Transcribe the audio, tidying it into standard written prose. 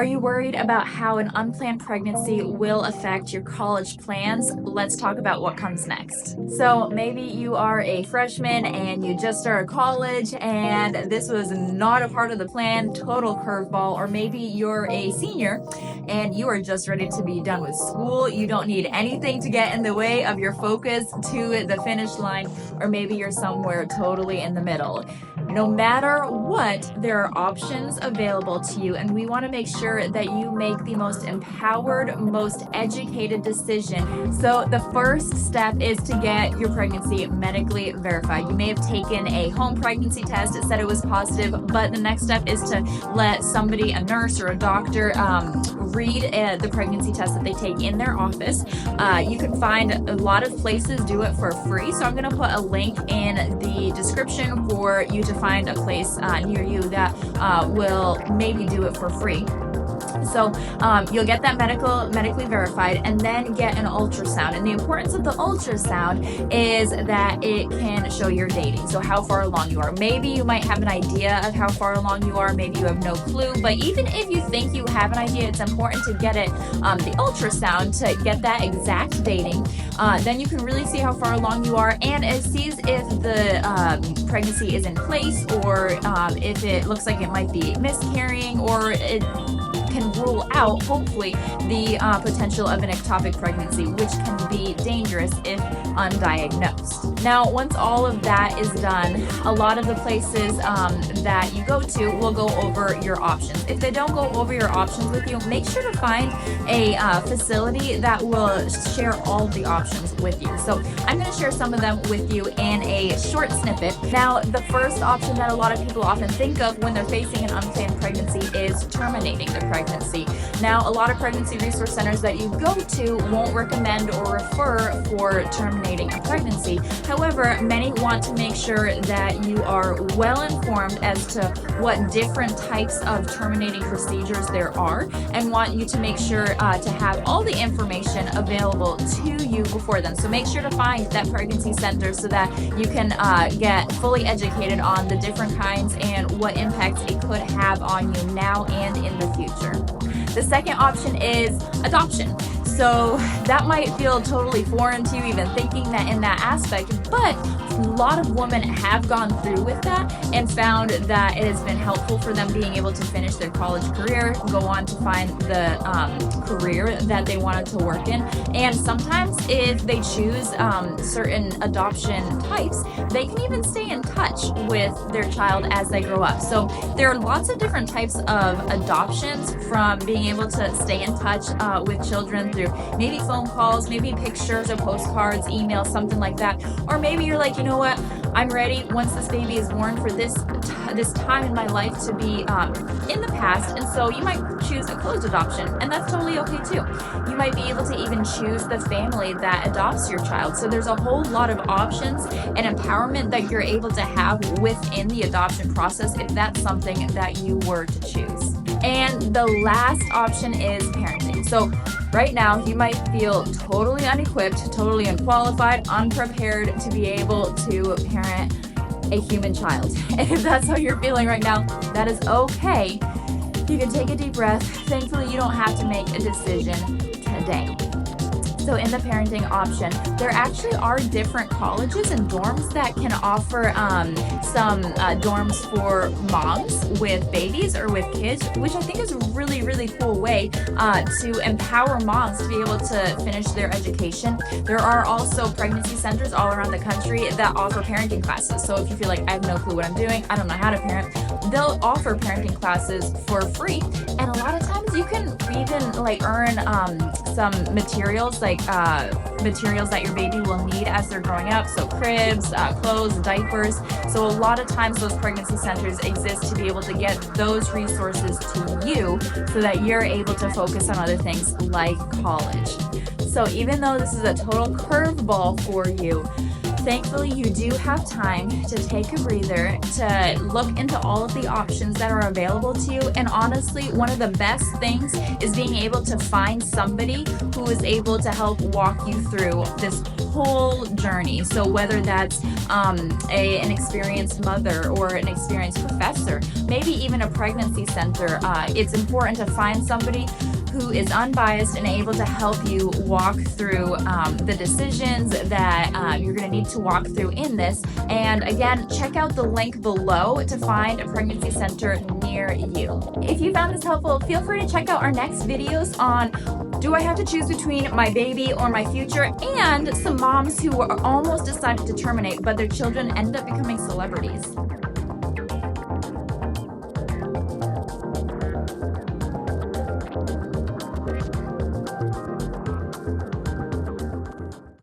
Are you worried about how an unplanned pregnancy will affect your college plans? Let's talk about what comes next. So maybe you are a freshman and you just started college and this was not a part of the plan, total curveball. Or maybe you're a senior and you are just ready to be done with school. You don't need anything to get in the way of your focus to the finish line. Or maybe you're somewhere totally in the middle. No matter what, there are options available to you, and we want to make sure that you make the most empowered, most educated decision. So the first step is to get your pregnancy medically verified. You may have taken a home pregnancy test, it said it was positive, but the next step is to let somebody, a nurse or a doctor, read the pregnancy test that they take in their office. You can find a lot of places do it for free, so I'm going to put a link in the description for you to find a place near you that will maybe do it for free. So you'll get that medically verified and then get an ultrasound. And the importance of the ultrasound is that it can show your dating. So how far along you are. Maybe you might have an idea of how far along you are. Maybe you have no clue. But even if you think you have an idea, it's important to get it, the ultrasound, to get that exact dating. Then you can really see how far along you are, and it sees if the pregnancy is in place, or if it looks like it might be miscarrying, or it can rule out, hopefully, the potential of an ectopic pregnancy, which can be dangerous if undiagnosed. Now, once all of that is done, a lot of the places that you go to will go over your options. If they don't go over your options with you, make sure to find a facility that will share all the options with you. So I'm going to share some of them with you in a short snippet. Now, the first option that a lot of people often think of when they're facing an unplanned pregnancy is terminating the pregnancy. Now, a lot of pregnancy resource centers that you go to won't recommend or refer for terminating a pregnancy. However, many want to make sure that you are well informed as to what different types of terminating procedures there are, and want you to make sure to have all the information available to you before then. So make sure to find that pregnancy center so that you can get fully educated on the different kinds and what impacts it could have on you now and in the future. The second option is adoption. So that might feel totally foreign to you, even thinking that in that aspect, but a lot of women have gone through with that and found that it has been helpful for them being able to finish their college career, go on to find the career that they wanted to work in. And sometimes if they choose certain adoption types, they can even stay in touch with their child as they grow up. So there are lots of different types of adoptions, from being able to stay in touch with children through maybe phone calls, maybe pictures or postcards, emails, something like that. Or maybe you're like, you know what, I'm ready once this baby is born for this time in my life to be in the past, and so you might choose a closed adoption, and that's totally okay too. You might be able to even choose the family that adopts your child. So there's a whole lot of options and empowerment that you're able to have within the adoption process if that's something that you were to choose. And the last option is parenting. So right now, you might feel totally unequipped, totally unqualified, unprepared to be able to parent a human child. And if that's how you're feeling right now, that is okay. You can take a deep breath. Thankfully, you don't have to make a decision today. So in the parenting option, there actually are different colleges and dorms that can offer some dorms for moms with babies or with kids, which I think is a really, really cool way to empower moms to be able to finish their education. There are also pregnancy centers all around the country that offer parenting classes. So if you feel like, I have no clue what I'm doing, I don't know how to parent, they'll offer parenting classes for free. And a lot of times you can even earn some materials, materials that your baby will need as they're growing up. So cribs, clothes, diapers. So a lot of times those pregnancy centers exist to be able to get those resources to you so that you're able to focus on other things like college. So even though this is a total curveball for you, Thankfully, you do have time to take a breather, to look into all of the options that are available to you. And honestly, one of the best things is being able to find somebody who is able to help walk you through this whole journey. So whether that's an experienced mother or an experienced professor, maybe even a pregnancy center, it's important to find somebody who is unbiased and able to help you walk through the decisions that you're going to need to walk through in this. And again, check out the link below to find a pregnancy center near you. If you found this helpful, feel free to check out our next videos on do I have to choose between my baby or my future, and some moms who are almost decided to terminate, but their children end up becoming celebrities.